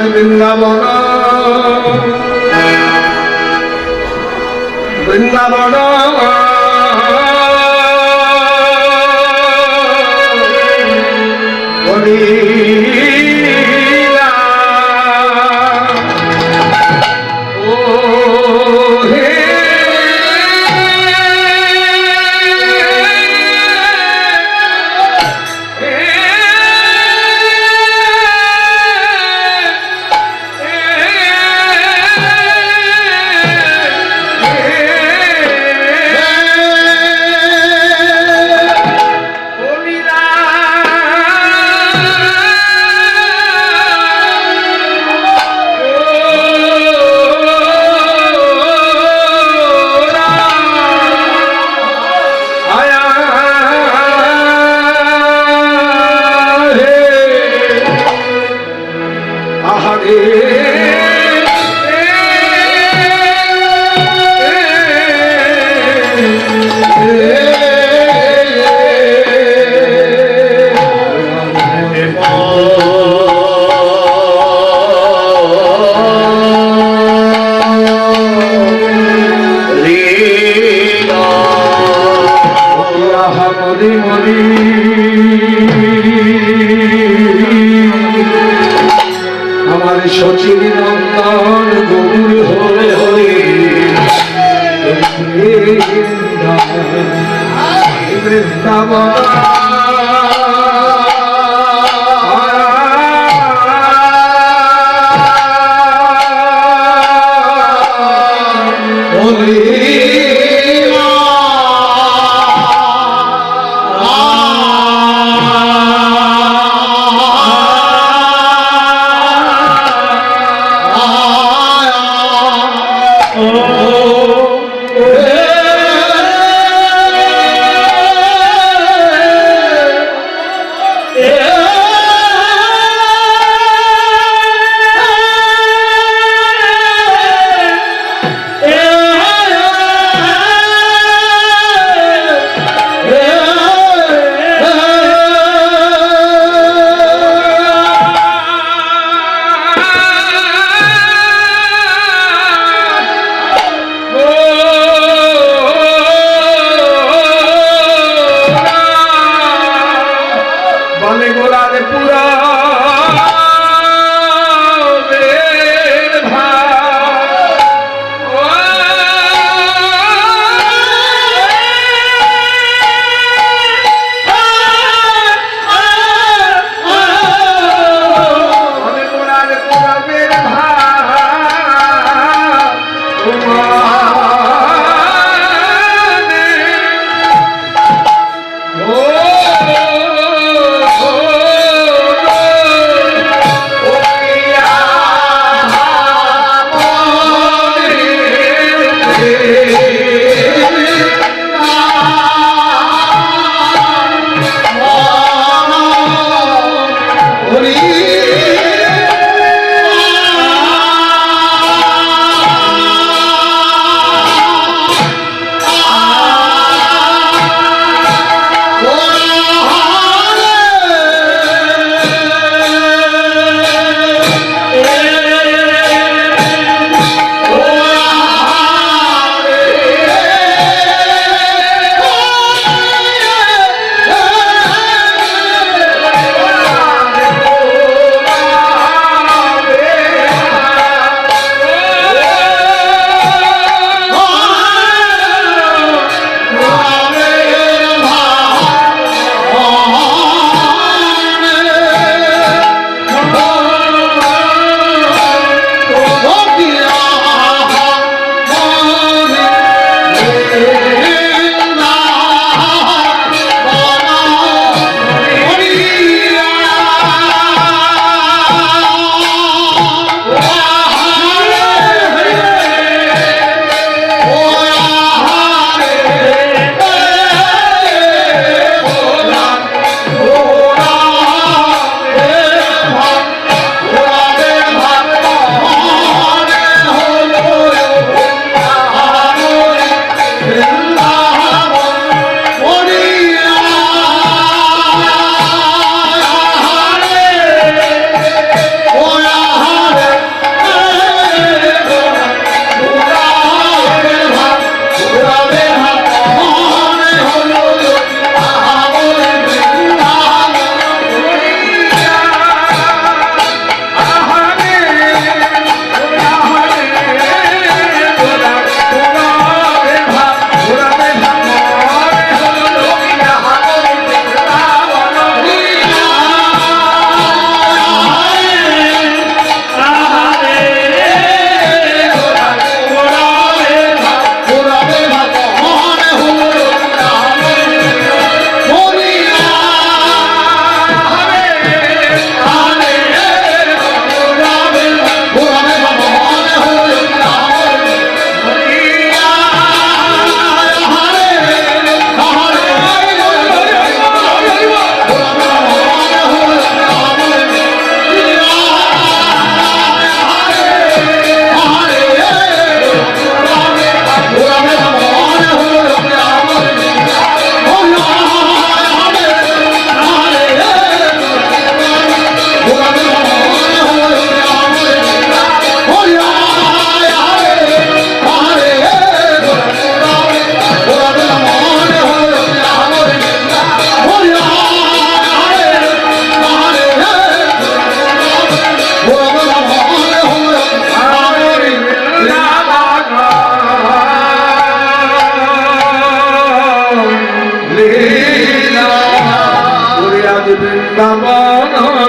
বৃন্দাবন বৃন্দাবন আমার সচিব নন্দন গৌর হরে হরে বৃন্দাবন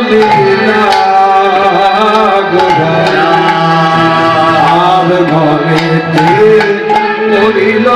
লীলা গোরা আর মনেতে করিল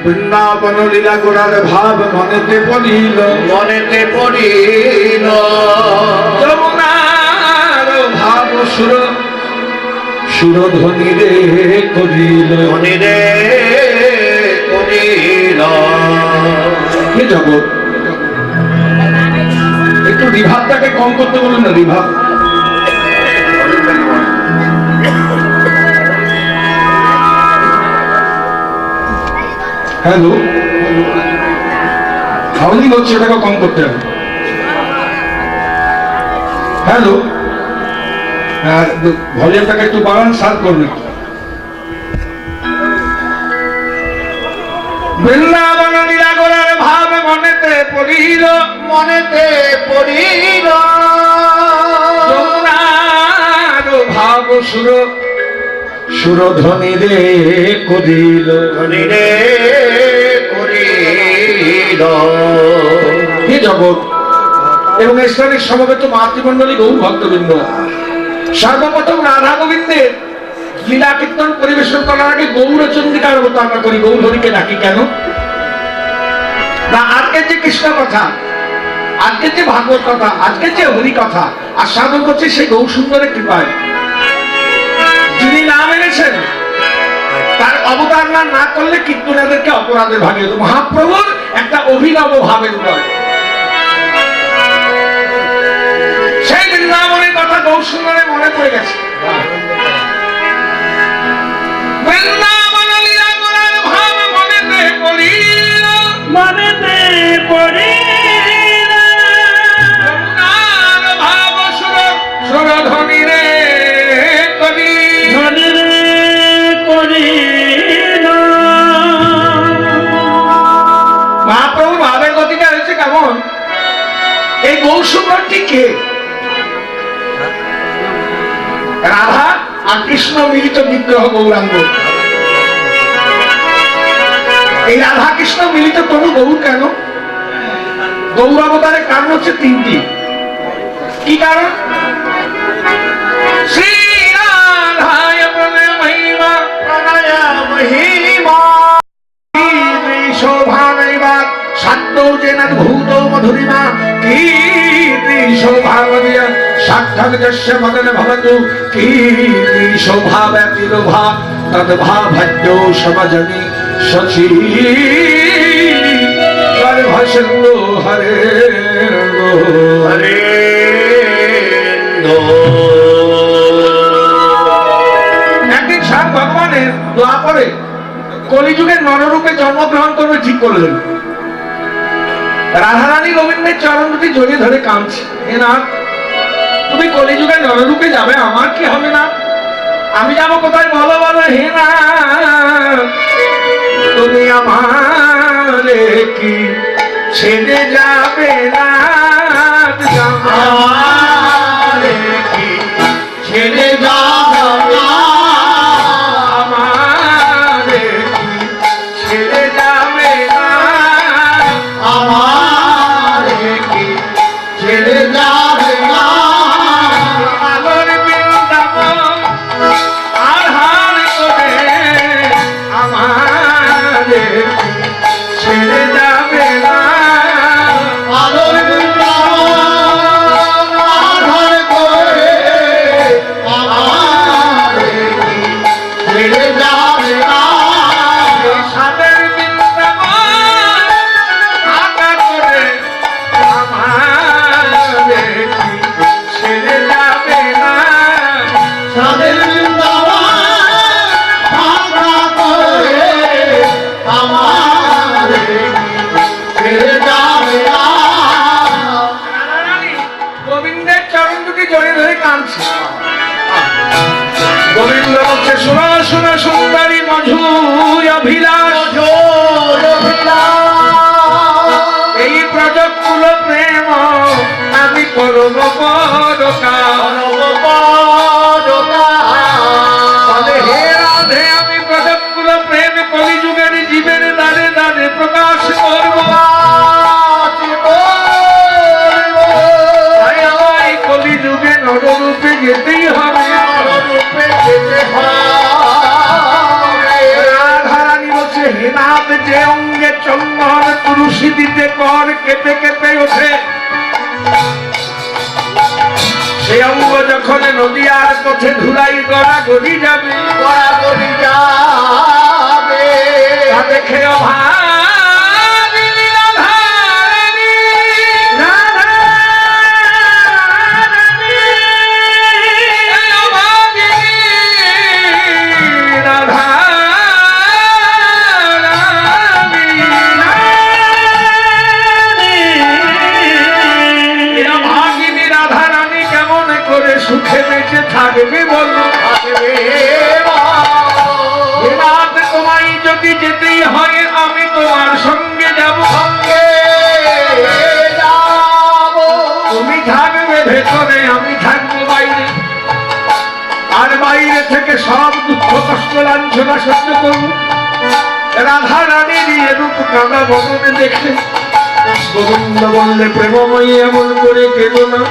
বৃন্দাবন লীলা করার ভাব মনেতে পড়িল, মনেতে পড়িল। যমুনার ভাব সুর সুরধ্বনি রে করিল, ধ্বনি রে করিল। হে জগৎ, একটু রিভাবটাকে কম করতে বলুন না, রিভাব। হ্যালো, হাউলিং হচ্ছে, এটাকে কম করতে হবে। হ্যালো, ভলিউমটাকে একটু বাড়ান, সার করবেন। বৃন্দাবন লীলা করার ভাব মনেতে পড়িল, মনেতে পড়িল। যমুনার ভাব সুর সুরধ্বনি রে করিল, ধ্বনি রে করিল। হে জগৎ এবং ইসলামের সমবেত মাতৃমণ্ডলী গৌর ভক্তবৃন্দ, সর্বপ্রথম রাধা গোবিন্দের লীলা কীর্তন পরিবেশন করার আগে গৌরচন্দ্রিকার মতো আমরা করি। গৌরহরিকে ডাকি কেন না? আজকের যে কৃষ্ণ কথা, আজকের যে ভাগবত কথা, আজকের যে হরি কথা আস্বাদন করছে সেই গৌর সুন্দরের কৃপায়। যিনি নাম এনেছেন তার অবতার না করলে কীর্তনাদেরকে অপরাধের ভাগে হতো। মহাপ্রভুর একটা অভিনব ভাবের উদয়। সেই বৃন্দাবনের কথা গৌর সুন্দরের মনে পড়ে গেছে। বৃন্দাবন লীলা করার ভাব মনেতে পড়িল, মনেতে পড়িল। যমুনার ভাব সুরধ্বনি রে করিল, ধ্বনি রে করিল। মহাপ্রভু ভাবের গতিটা হয়েছে কেমন? এই গৌর সুন্দরটি কে? রাধা আর কৃষ্ণ মিলিত বিগ্রহ গৌরাঙ্গ। এই রাধা কৃষ্ণ মিলিত তবু গৌর কেন? গৌর অবতারের কারণ হচ্ছে তিনটি। কি কারণ? শ্রী রাধায় প্রণয় মহিমা, প্রণয় মহিমা। শোভা নৈবা সাধ্য যেন ভূত মধুরিমা, কীর্তি শোভা বলিয়া সাক্ষাৎ যস্য মদন ভবতু, কীর্তি শোভা ব্যতিলোভা তদ্ভাভাদ্য সমাজনি শচী গর্ভসিন্ধু হরে হরে একদিন স্বয়ং ভগবানের দোয়া করে কলিযুগে নররূপে জন্মগ্রহণ করবে ঠিক করলেন। রাধারানী গোবিন্দের চরণ দুটি জড়িয়ে ধরে কাঁদছে, হে নাথ, তুমি কলিযুগে নররূপে যাবে, আমার কি হবে না? আমি যাবো কোথায় বলো বলো, হে নাথ, তুমি আমারে কি ছেড়ে যাবে না? আমারে কি ছেড়ে যাবে না? আমারে কি ছেড়ে যাবে না? আমারে কি ছেড়ে যাবে না? আলোর বৃন্দাবন আধার করে আমারে কি ছেড়ে যাবে না? আলোর বৃন্দাবন রাধ যে অঙ্গে চন্দন তুলসী দিতে কর কেঁপে কেঁপে ওঠে, সেই অঙ্গ যখন নদীয়ার পথে ধুলাই গড়া গড়ি যাবে, গড়াগড়ি যাবে। তা দেখে অভাগিনী রাধারানী, রাধারানী, এই অভাগিনী রাধারানী, এই অভাগিনী রাধারানী কেমন করে সুখে বেঁচে থাকবে বলো? থাকবে রাত তোমায় যদি যেতেই হয় আমি তোমার সঙ্গে যাব, সঙ্গে যাব। তুমি থাকবে ভেতরে আমি থাকবো বাইরে, আর বাইরে থেকে সব দুঃখ কষ্ট লাঞ্ছনা সহ্য করব। রাধা রানীর এরূপ কাঁদা বদনে দেখে গোবিন্দ বললে, প্রেমময়ী এমন করে কেঁদো না,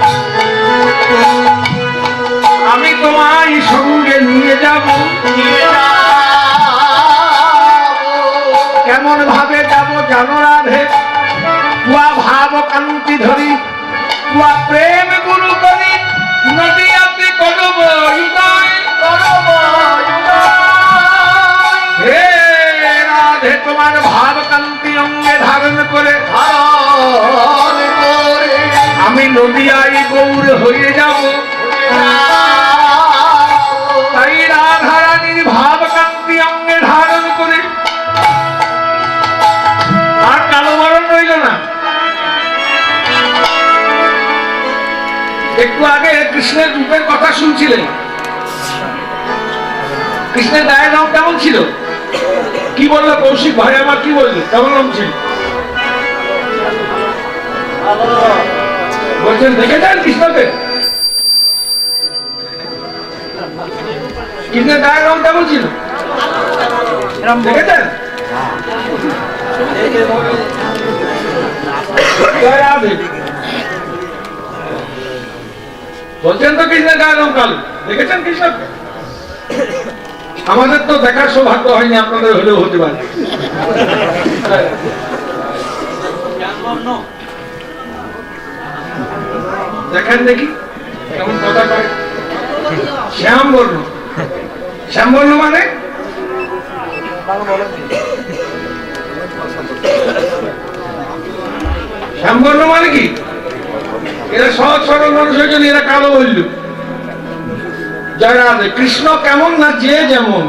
আমি তোমায় সঙ্গে নিয়ে যাব। নিয়ে যাব। কেমন ভাবে যাব জানো রাধে? তুয়া ভাব কান্তি ধরি, তুয়া প্রেম গুরু করি, নদীয়াতে করব হৃদয়। করব হে রাধে, তোমার ভাব কান্তি অঙ্গে ধারণ করে ধারণ করে আমি নদীয়ায় গৌর হয়ে যাব। তাই রাধা রানীর ভাব কান্তি অঙ্গে ধারণ করে আর কালো বরণ রইল না। একটু আগে কৃষ্ণের রূপের কথা শুনছিলেন, কৃষ্ণের গায়ের রং কেমন ছিল? কি বললো কৌশিক ভাই আমার, কি বললে কেমন রং ছিল? বলছেন দেখেছেন কৃষ্ণকে? কৃষ্ণের গায়ের রং কেমন ছিল দেখেছেন? জয় রাধে। বলছেন তো কৃষ্ণের গায়ের রং কালো, দেখেছেন কৃষ্ণকে? আমাদের তো দেখার সৌভাগ্য হয়নি, আপনাদের হলেও হতে পারে। দেখেন দেখি কেমন কথা কয়। শ্যাম বর্ণ, শ্যাম বর্ণ মানে শ্যাম বর্ণ মানে কি? এরা সহজ সরল মানুষের জন্য এরা কালো বলল। জয় রাধে। কৃষ্ণ কেমন না যে যেমন।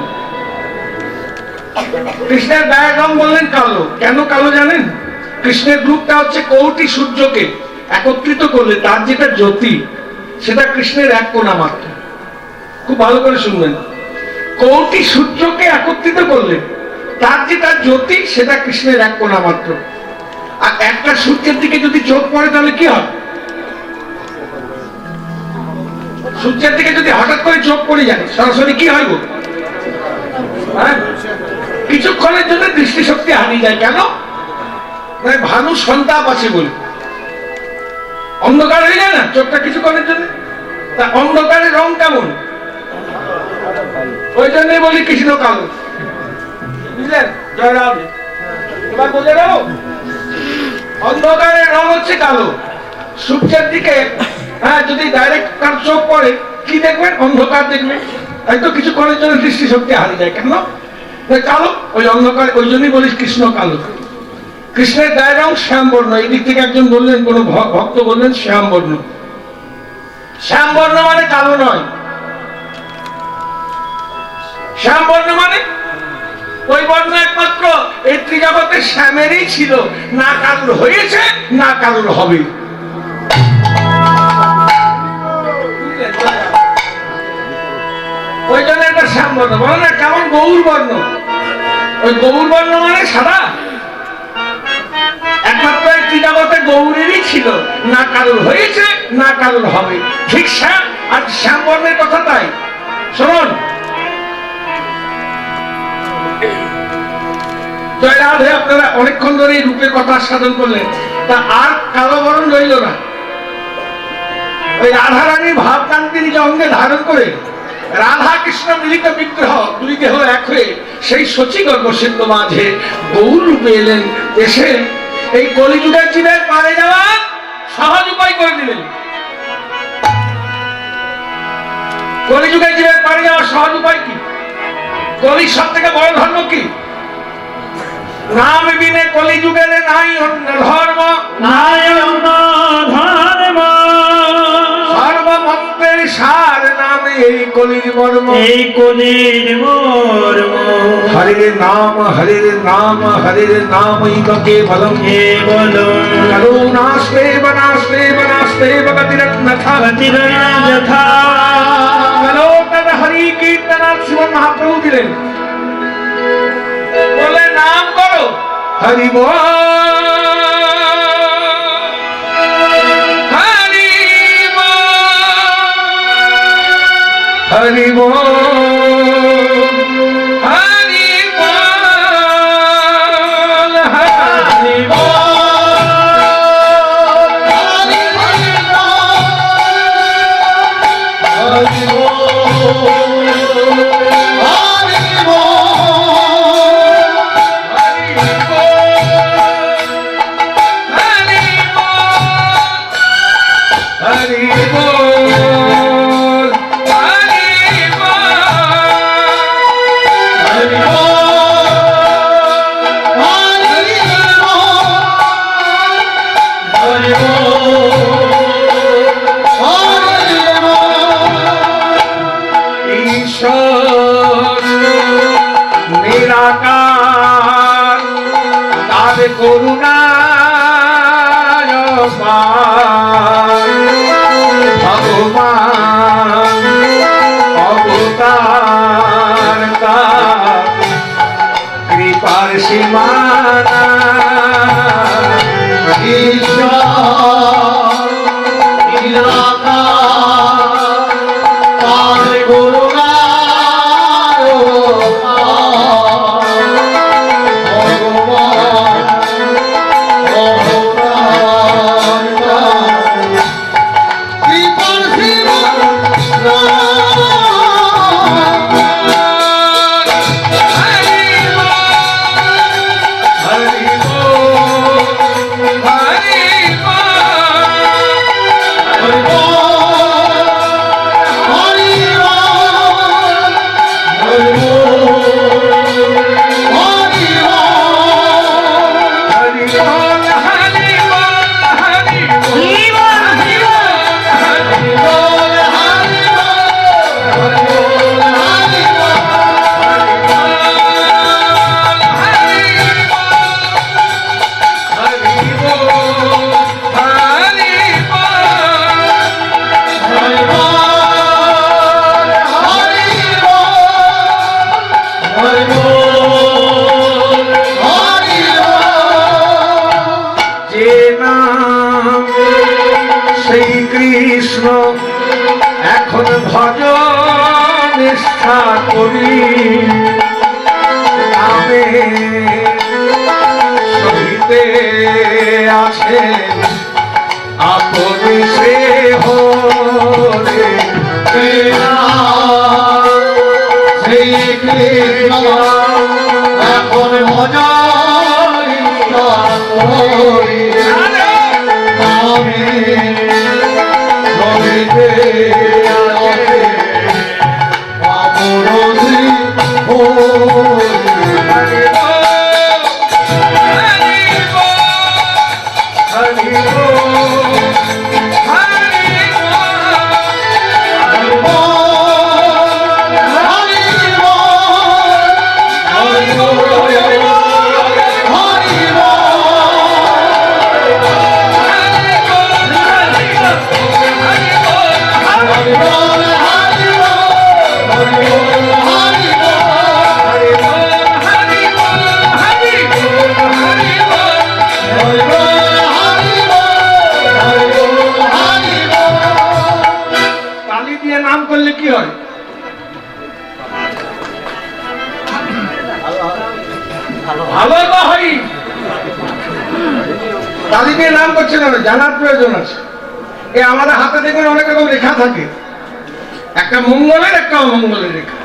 কৃষ্ণের গায়ের রং বললেন কালো, কেন কালো জানেন? কৃষ্ণের রূপটা হচ্ছে কোটি সূর্যকে একত্রিত করলে তার যেটা জ্যোতি, সেটা কৃষ্ণের এক কোণা মাত্র। খুব ভালো করে শুনবেন, কোটি সূর্যকে একত্রিত করলে তার যেটা জ্যোতি, সেটা কৃষ্ণের এক কোণা মাত্র। আর একটা সূর্যের দিকে যদি চোখ পড়ে তাহলে কি হয়? সূর্যের দিকে যদি হঠাৎ করে চোখ পড়ে যায় সরাসরি কি হয় গো? হ্যাঁ, কিছুক্ষণের জন্য দৃষ্টিশক্তি হারিয়ে যায়। কেন? ভানু সন্তাপ আছে বলে অন্ধকার হয়ে যায় না চোখটা কিছুক্ষণের জন্য। তা অন্ধকারের রং কেমন? ওই জন্যই বলি কৃষ্ণ কালো। বুঝলেন? জয় রাম। এবার বোঝা গেল? অন্ধকারের রং হচ্ছে কালো। সূর্যের দিকে হ্যাঁ যদি ডাইরেক্ট তার চোখ পড়ে কি দেখবেন? অন্ধকার দেখবেন। তাই তো কিছুক্ষণের জন্য দৃষ্টিশক্তি হারিয়ে যায়। কেন? কালো, ওই অন্ধকার। ওই জন্যই বলিস কৃষ্ণ কালো। কৃষ্ণের গায়ের রং শ্যাম বর্ণ। এই দিক থেকে একজন বললেন, কোন ভক্ত বললেন শ্যাম বর্ণ। শ্যাম বর্ণ মানে কালো নয়। শ্যাম বর্ণ মানে ওই বর্ণ একমাত্র এই ত্রিজগতে শ্যামেরই ছিল, না কারুর হয়েছে না কারুর হবে। ওই জন্য এটা শ্যাম বর্ণ। বলো না কেমন গৌর বর্ণ? ওই গৌর বর্ণ মানে সাদা, একমাত্র এই ত্রিজগতে গৌরেরই ছিল, না কারুর হয়েছে না কারুর হবে। ঠিক শ্যাম আর শ্যাম বর্ণের কথা তাই। শুনুন, জয় রাধে। আপনারা অনেকক্ষণ ধরে এই রূপের কথা আস্বাদন করলেন, তা আর কালো বরণ রইল না। ওই রাধা রানীর ভাবকান্তি নিজে অঙ্গে ধারণ করে রাধা কৃষ্ণ মিলিত বিগ্রহ, দুই দেহ এক হয়ে সেই শচীগর্ভ সিন্ধু মাঝে গৌর রূপে এলেন, এসে এই কলিযুগের জীবের পারে যাওয়ার সহজ উপায় করে দিলেন। কলিযুগের জীবের পারে যাওয়ার সহজ উপায় কি? কলির সব থেকে বড় ধর্ম কি? নাম বিনে কলিযুগের নাই অন্য ধর্ম, নাই অন্য ধর্ম, সর্বমন্ত্রের সার নামে এই কলির মর্ম। এই কলির মর্ম। হরির নাম হরির নাম হরির নাম কেবলম কেবলম কালো নাস্তে বনাস্তে বনাস্তে গতিরত্নথা যথা কালো তদ হরি কীর্তনাথ শিব মহাপ্রভু দিলেন, বলে নাম করো হরি বল হরি বল হরি বল হরি বল হরি বল। নিরাকার তার করুণায় ভগবান অবতার তার কৃপার সীমানা। ঈশ্বর নিরাকার তার করুণা সেই কৃষ্ণ এখন ভজন নিষ্ঠা করি নামে সহিতে আছে আপনি সে হরে সেই কৃষ্ণ এখন ভজন নিষ্ঠা করি নামে সহিতে আছে অপরাধী হরি তালি দিয়ে নাম করছে না, জানার প্রয়োজন আছে। এ আমাদের হাতে দেখবেন অনেক রকম রেখা থাকে, একটা মঙ্গলের একটা অমঙ্গলের রেখা।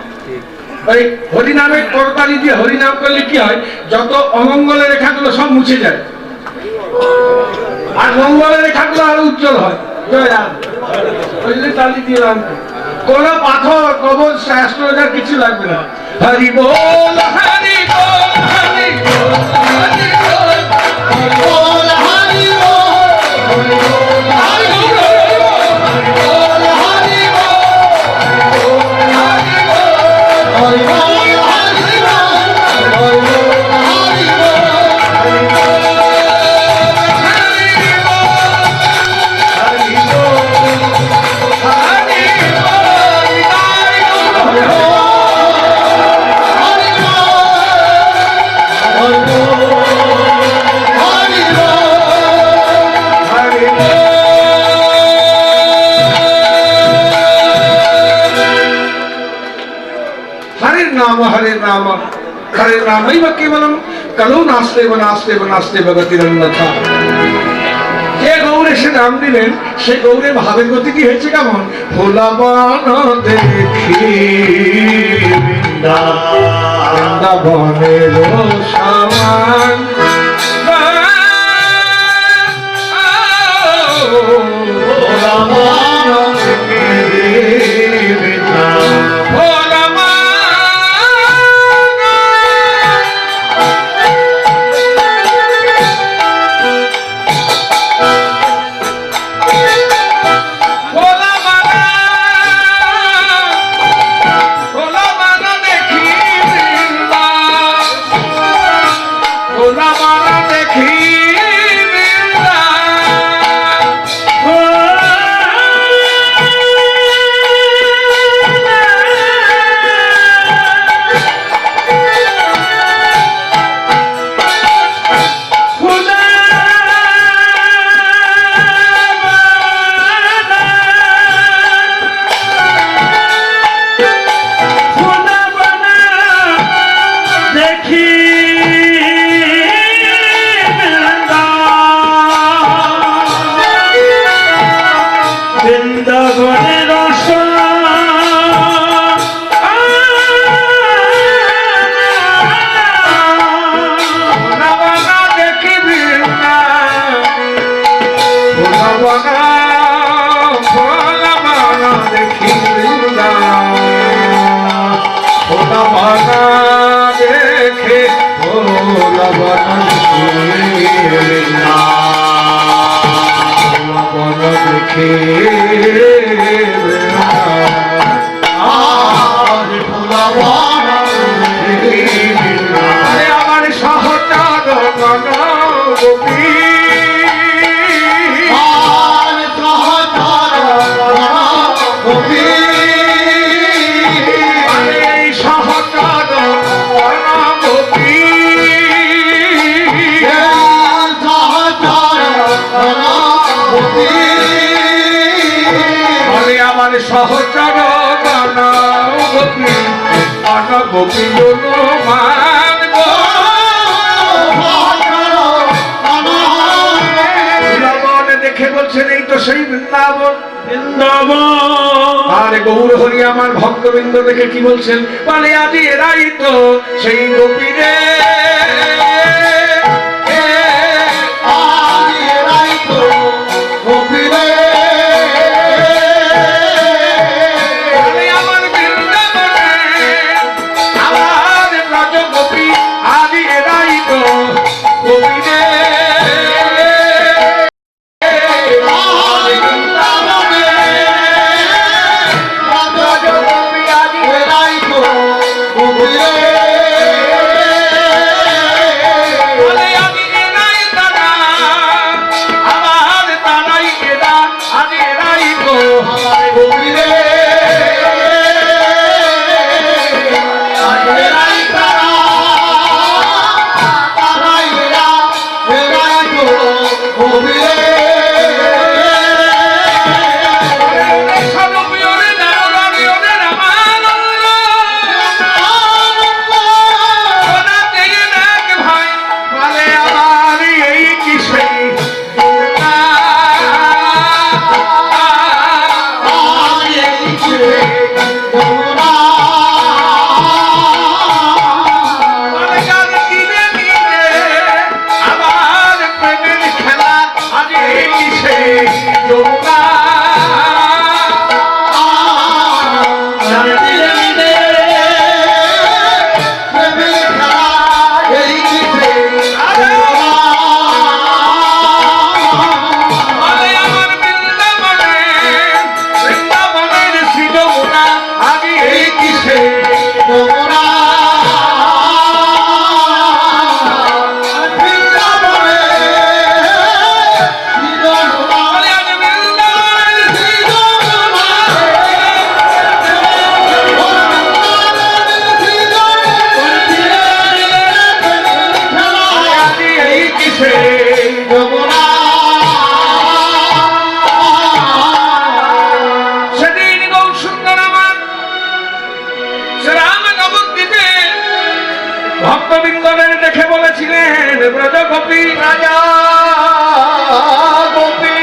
ওই হরিনামের করতালি দিয়ে হরিনাম করলে কি হয়, যত অমঙ্গলের রেখাগুলো সব মুছে যায় আর মঙ্গলের রেখাগুলো আরো উজ্জ্বল হয়। জয় রাম। ওই জন্য তালি দিলাম, কোন পাথর কবর অ্যাস্ট্রোলজার কিছু লাগবে না। হরি বল হরি বল হরি বল হরি বল বল হরি বল হরি বল হরি বল হরি বল হরি বল হরি हरे नाम हरे नामैव केवलम कलो नास्ते व नास्ते व नास्ते भगतिरन्यथा। যে গৌরে সে নাম দিলেন, সেই গৌরে ভাবের গতি কি হয়েছে কেমন? ফুলাবন দেখি বৃন্দাবনের সমান আমার সহচর গণ গোপী সহচর গোপী অনগোপী মান দেখে বলছেন এই তো সেই বৃন্দাবন। আর গৌর হরি আমার ভক্তবৃন্দ দেখে কি বলছেন, মানে আজ এরাই তো সেই গোপী রে, ভক্তবৃন্দদের দেখে বলেছিলেন ব্রজ গোপী রাজা গোপী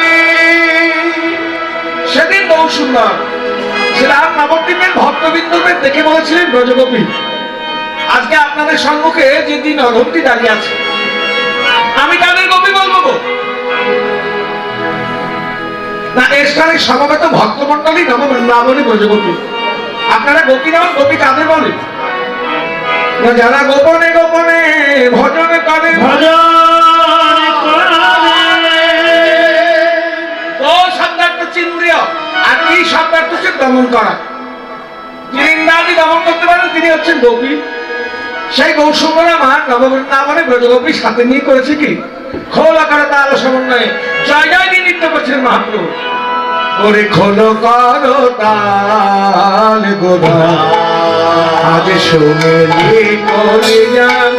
সেদিন বহু সুন্দর শ্রীরাম নবদ্বীপের ভক্তবৃন্দদের দেখে বলেছিলেন ব্রজগোপী আজকে আপনাদের সম্মুখে যে দিন অধমটি দাঁড়িয়ে আছে আমি কাদের গোপী বলবো গো? না এর স্থানে সমবেত ভক্তমন্ডলী নববৃন্দাবনী ব্রজগোপী আপনারা গোপী নাম গোপী কাদের বলে না যারা গোপনে গোপনে ভজন করে ভজন করে ও শব্দার্থ চিন্দ্রিয় আর কি শব্দার্থ হচ্ছে দমন করা যিনি ইন্দ্রাদি দমন করতে পারেন তিনি হচ্ছেন গোপী সেই গৌসুন্দরা মা নববৃন্দাবনে ব্রজগোপীর সাথে নিয়ে করেছে কি খোলা করে তাল সমন্বয়ে জয় জয় দিয়ে নৃত্য করছেন মহাপ্রভু ওরে খোলো করো তাল গোদা আজ শুনেলি করে যান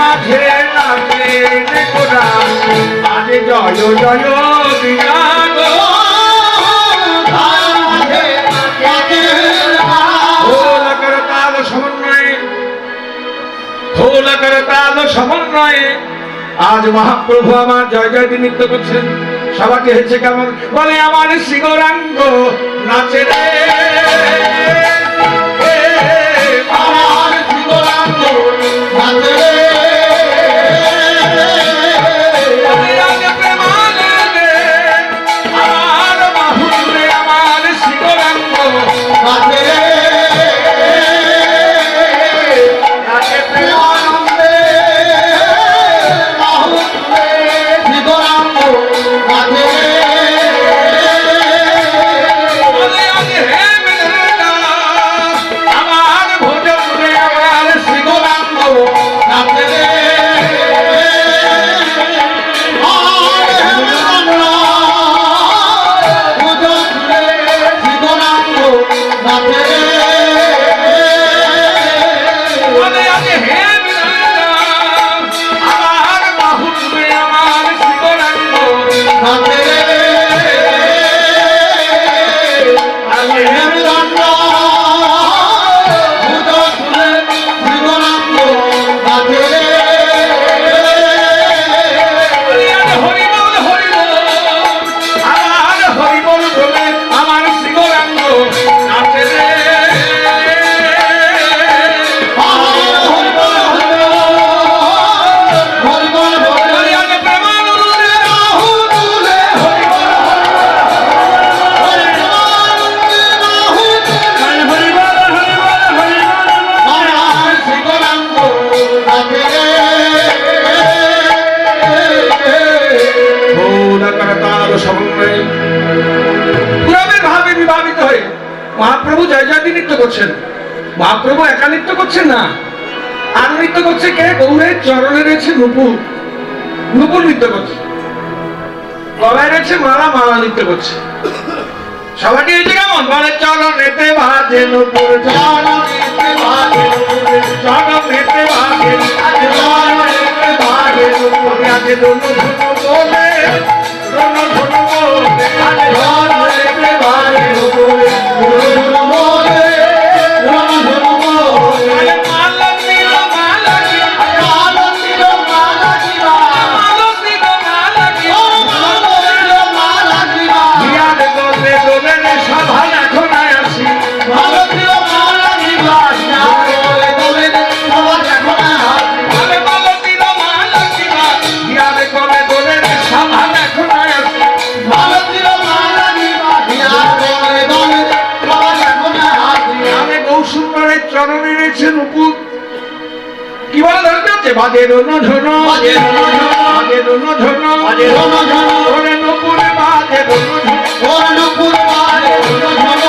মাঝে নাচেন গোরা জয় জয় বিরাগ তাল সমন্বয়ে তাল সমন্বয়ে আজ মহাপ্রভু আমার জয় জয় দিয়ে নৃত্য করছেন সবাইকে হেছে কেমন বলে আমার শ্রীগৌরাঙ্গ নাচে রে আমার শ্রীগৌরাঙ্গ নাচে রে মহাপ্রভু জয় জয় দিয়ে নৃত্য করছেন মহাপ্রভু একা নৃত্য করছেন না আর নৃত্য করছে কে গৌরের চরণে রয়েছে নুপুর নুপুর নৃত্য করছে গলায় রয়েছে মালা মালা নৃত্য করছে সবাইকে এই যে কেমন বলে চরণেতে বাজে নুপুর চরণেতে বাজে নুপুর চরণেতে বাজে চরণেতে বাজে নুপুর আগে দোনো ধুনো বলে দোনো ধুনো বলে আগে চরণেতে বাজে নুপুর দোনো বলে দোনো ধুনো বলে আগে মালা দিল মালা দিল মালা দিল মালা দিল মালা দিল মালা দিল মালা দিল হিয়ার গলে গলে রে সভা এখন আসি মালা দিল মালা দিল হিয়ার গলে গলে রে সভা এখন আসি আগে মালা দিল মালা দিল হিয়ার গলে গলে রে সভা এখন আসি মালা দিল মালা দিল হিয়ার গলে গলে রে সভা এখন আসি আমি গৌসুন্দরের চরণে রয়েছে নুপুর কি বলে ধরতে হচ্ছে বাজে রোনো ঝোনো বাজে রোনো ঝোনো বাজে রোনো ঝোনো বাজে রোনো ঝোনো নুপুর বাজে রুনঝুন, ওর নুপুর বাজে রুনঝুন,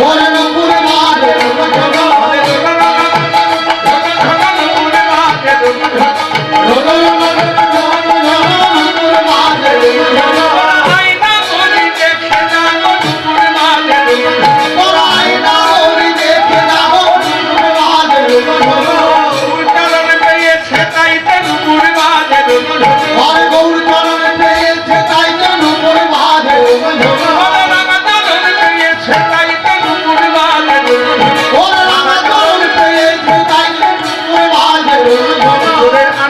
ওর নুপুর বাজে রুনঝুন,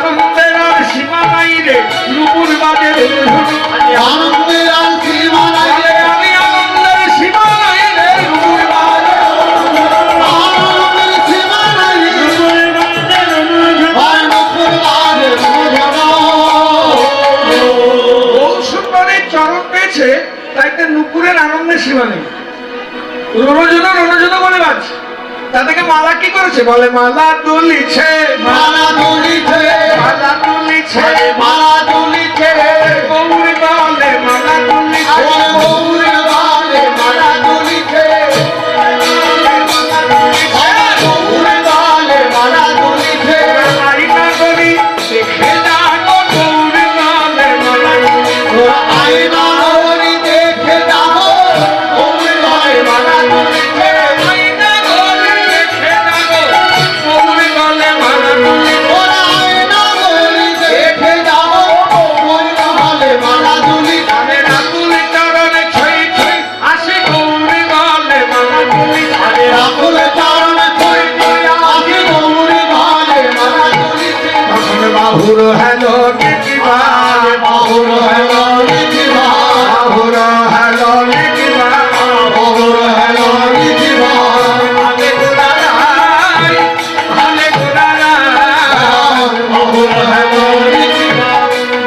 আনন্দের আর সীমা নাই রে, আনন্দের সীমা নাই রে, আর নুপুর বাজে রুনঝুন। সুন্দরের চরণ পেয়েছে, তাই তো নুপুরের আনন্দের সীমা নেই। রণজনা বলে বাজছে। তাদেরকে মালা কি করেছে? বলে মালা দুলিছে, মালা দুলিছে, মালা দুলিছে, মালা দুলিছে, গৌরী বলে মালা দুলিছে, গৌর বালে মালা দুলিছে, গৌর বালে মালা দুলিছে, আইনা গরি দেখে যাগো গৌরী বলে মালা দুলিছে। আয়না হরি দেখে যাও, গৌর বালে মালা দুলিছে, আইনা গরি দেখে যাগো গৌরী বলে মালা দুলিছে। ওরা আয়না হরি দেখে যাও, গৌর বালে মালা দুলিছে, আরে রাতুল চরণে ছই ছই আসে গৌরী বলে মালা দুলিছে। রাখুল চরণ ছুঁই ছুঁই আসে গৌর বালে মালা দুলিছে, তখন বাহুর হেলো দেখিবা, বাহুর হেলো দেখিবা, বাহুর হেলো দেখিবা, বাহুর হেলো দেখিবা, ভালে গোড়ারাই, ভালে গোড়ারাই। বাহুর হেলো দেখিবা,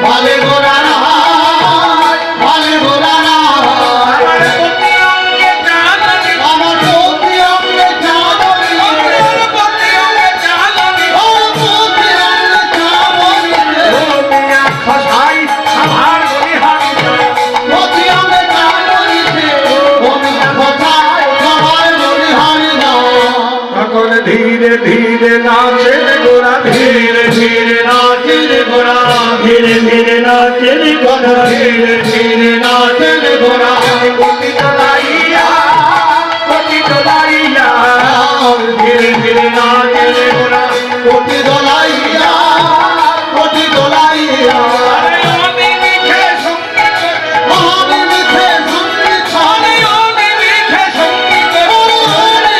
ভালে গোরারা, ভালে গোরারা, আমার প্রতি অঙ্গে জাননি, আমার প্রতি অঙ্গে চাবনি, আমার প্রতি অঙ্গে জাননি। ওর প্রতি অঙ্গে চাবনি, ও মিয়া খসাই সাভার বলিহারি, প্রতি অঙ্গে চাবনি, ওমি কোথায় সবার মনে হারি না, তখন ধীরে ধীরে নাচে গোড়া, ধীরে ধীরে নাচে গোড়া, ধীরে ধীরে নাচে রে ঘোড়া, ধীরে ধীরে নাচে রে গোরা, কোটি দোলাইয়া, কোটি দোলাইয়া। ধীরে ধীরে নাচে রে গোরা, কোটি দোলাইয়া, কোটি দোলাইয়া, আরে আমি মিঠে সঙ্গীত করে, আমি মিঠে সঙ্গীত ছাড়ে, আমি মিঠে সঙ্গীত করে,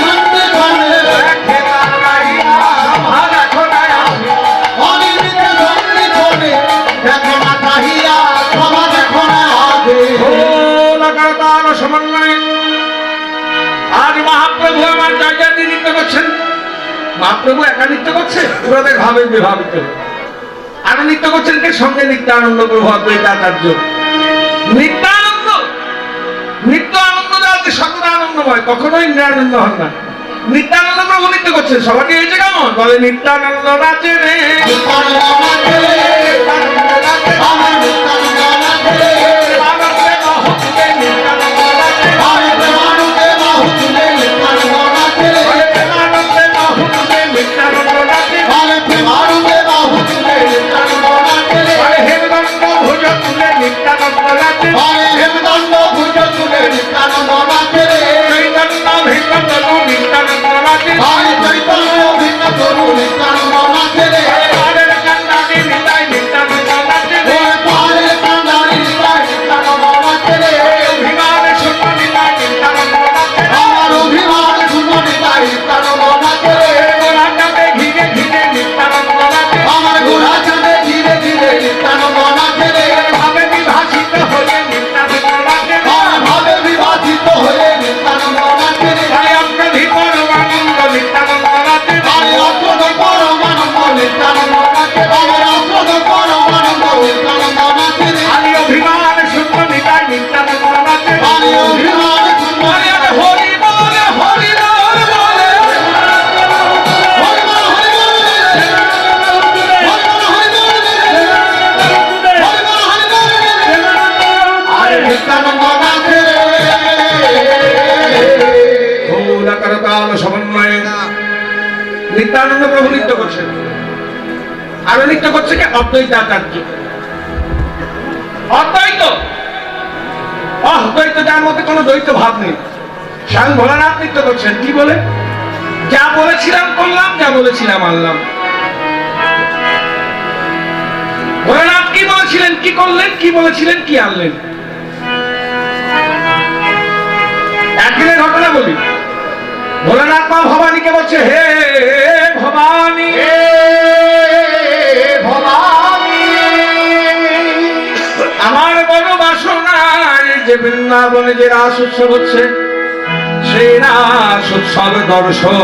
সঙ্গীত ছাড়ে, দেখে দাঁড়াইয়া সভার এখনায় আসে। আমি মিঠে সঙ্গীত ছাড়ে, দেখো না চাহিয়া, সভা দেখো না আগে, ও লাগাতার সমন্বয়ে আজ মহাপ্রভু আমার জায়গা দিয়ে নৃত্য করছেন। মহাপ্রভু একা নৃত্য করছে, ওদের ভাবে বিভাবিত আর নৃত্য করছেন কে? সঙ্গে নিত্যানন্দ প্রভু অদ্বৈতাচার্য। নিত্যানন্দ, নিত্য আনন্দ যাতে সকল আনন্দময়, কখনোই নিরানন্দ হন না। নিত্যানন্দ প্রভু নৃত্য করছেন, সবাই হয়েছে কেমন? বলে নিত্যানন্দ নাচে রে, নিত্যানন্দ নাচে, নিত্যানন্দ নাচে, আমার নিত্যানন্দ নাচে, আনন্দে মহকুবে নিত্যানন্দ নাচে, আরে প্রেমানন্দে বাহু তুলে নিত্যানন্দ নাচে, বলে প্রেমানন্দে মহকুবে নিত্যানন্দ নাচে, আরে প্রেমানন্দে বাহু তুলে নিত্যানন্দ নাচে, বলে হেমদণ্ড ভুজ তুলে নিত্যানন্দ নাচে, আরে হেমদণ্ড ভুজ তুলে নিত্যানন্দ নাচে, চৈতন্য ভিন্ন তনু নিত্যানন্দ নাচে, আরে চৈতন্য ভিন্ন তরু নিত্যানন্দ নাচে, বলে কান্নানি নিতাই নিত্যানন্দ নৃত্য করছে কে? অদ্বৈত আচার্য। অদ্বৈত, অদ্বৈত, যার মধ্যে কোনো দ্বৈত ভাব নেই। স্বয়ং ভোলানাথ নৃত্য করছেন কি বলে? যা বলেছিলাম করলাম, যা বলেছিলাম আনলাম। ভোলানাথ কি বলেছিলেন কি করলেন, কি বলেছিলেন কি আনলেন। একদিনের ঘটনা বলি। ভোলানাথ মা ভবানীকে বলছে, হে ভবানী, হে ভবানী, আমার বড় বাসনা যে বৃন্দাবনে যে রাস উৎসব হচ্ছে, সেই রাস উৎসব দর্শন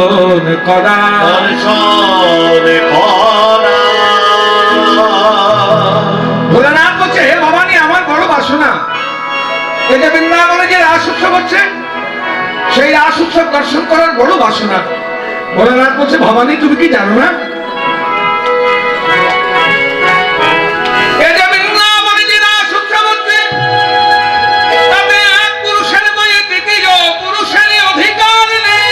করা। দর্শন করা। ভোলানাথ বলছে, হে ভবানী, আমার বড় বাসনা এই যে বৃন্দাবনে যে রাস উৎসব হচ্ছে, সেই রাস উৎসব দর্শন করার বড় বাসনা। ভোলানাথ বলছে, ভবানী তুমি কি জানো না এই যে বৃন্দাবনে যে রাস উৎসব হচ্ছে, তাতে এক পুরুষের বইয়ে দ্বিতীয় পুরুষের অধিকার নেই।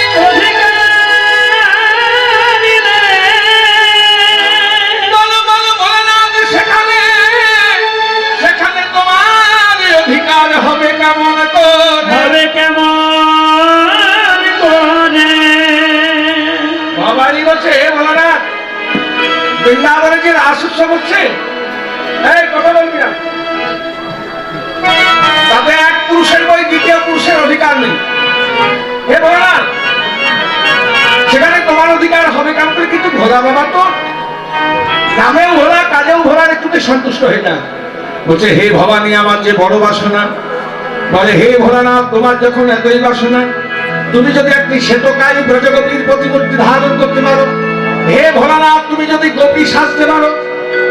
বলো বলো ভোলানাথ, সেখানে সেখানে তোমার অধিকার হবে কেমন করে? হবে কেমন করে? ভবানী বলছে, হে ভোলানাথ, বৃন্দাবনে যে রাস উৎসব হচ্ছে, এই কথা বলবি না, তাতে এক পুরুষের বই দ্বিতীয় পুরুষের অধিকার নেই। হে ভোলানাথ, সেখানে তোমার অধিকার হবে কেমন করে? কিন্তু ভোলা বাবা তো নামেও ভোলা, কাজেও ভোলার, একটুতে সন্তুষ্ট হয়ে যান। বলছে, হে ভবানী, আমার যে বড় বাসনা। বলে, হে ভোলানাথ, তোমার যখন এতই বাসনা, তুমি যদি একটি শ্বেতকায়ী ব্রজগোপীর প্রতিমূর্তি ধারণ করতে পারো, হে ভোলানাথ, তুমি যদি গোপী সাজতে পারো,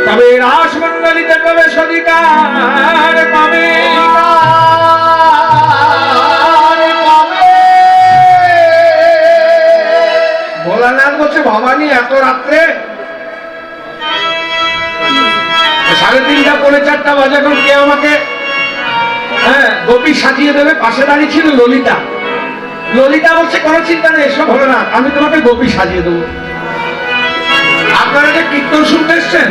তবে রাসমণ্ডলীতে প্রবেশ অধিকার পাবে। ভোলানাথ বলছে, ভবানী, এত রাত্রে 3:30 পৌনে 4টা বাজে, এখন কে আমাকে গোপী সাজিয়ে দেবে? পাশে দাঁড়িয়ে ছিল ললিতা। ললিতা বলছে, কোনো চিন্তা নেই, এসব হলো না, আমি তোমাকে গোপী সাজিয়ে দেবো। আপনারা যে কীর্তন শুনতে এসছেন,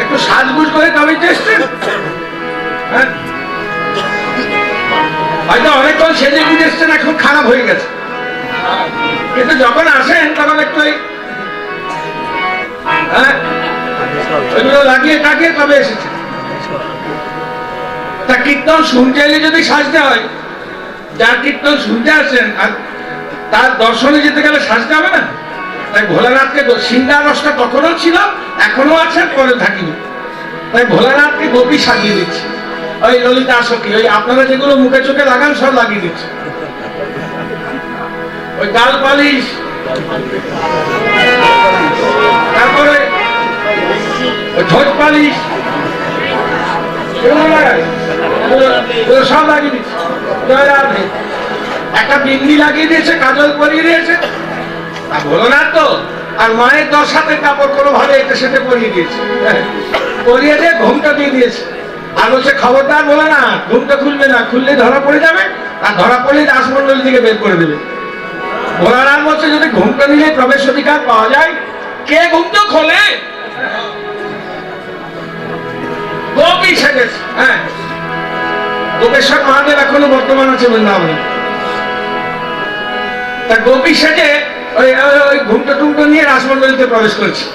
একটু সাজগুজ করে তবেই তো এসছেন। হ্যাঁ, হয়তো অনেকক্ষণ সেজে গুজে এসছেন, এখন খারাপ হয়ে গেছে, কিন্তু যখন আসেন তখন একটু ওইগুলো লাগিয়ে টাকিয়ে তবে এসেছে। তা কীর্তন শুনতে এলে যদি সাজতে হয়, যার কীর্তন শুনতে আসেন আর তার দর্শনে যেতে গেলে সাজতে হবে না? তাই ভোলানাথকে সিংহার রসটা তখনও ছিল, এখনো আছে, পরে থাকিনি। তাই ভোলানাথকে গোপী সাজিয়ে দিচ্ছে। ওই ললিতা আসকি, ওই আপনারা যেগুলো মুখে চোখে লাগান সব লাগিয়ে দিচ্ছে। ওই গাল পালিশ, তারপরে ওই ঠোঁট পালিশ, এগুলো লাগায়, এগুলো সব লাগিয়ে দিচ্ছে। একটা বিন্দি লাগিয়ে দিয়েছে, কাজল পরিয়ে দিয়েছে। আর ভোলানাথ তো আর মায়ের 10 হাতের কাপড় কোনোভাবে এটা সেটা পরিয়ে দিয়েছে, পরিয়ে দিয়ে ঘুমটা দিয়ে দিয়েছে। আর বলছে, খবরদার ভোলানাথ, ঘুমটা খুলবে না, খুললে ধরা পড়ে যাবে, আর ধরা পড়লে রাসমণ্ডলী থেকে বের করে দেবে। ভোলানাথ বলছে, যদি ঘুমটা নিলে প্রবেশ অধিকার পাওয়া যায়, কে ঘুমটা খোলে? গোপী সেজেছে। হ্যাঁ, গোপেশ্বর মহাদেব এখনো বর্তমান আছে বৃন্দাবনে। তা গোপী সেজে ওই ঘুমটা টুমটো নিয়ে রাসমণ্ডলীতে প্রবেশ করেছে।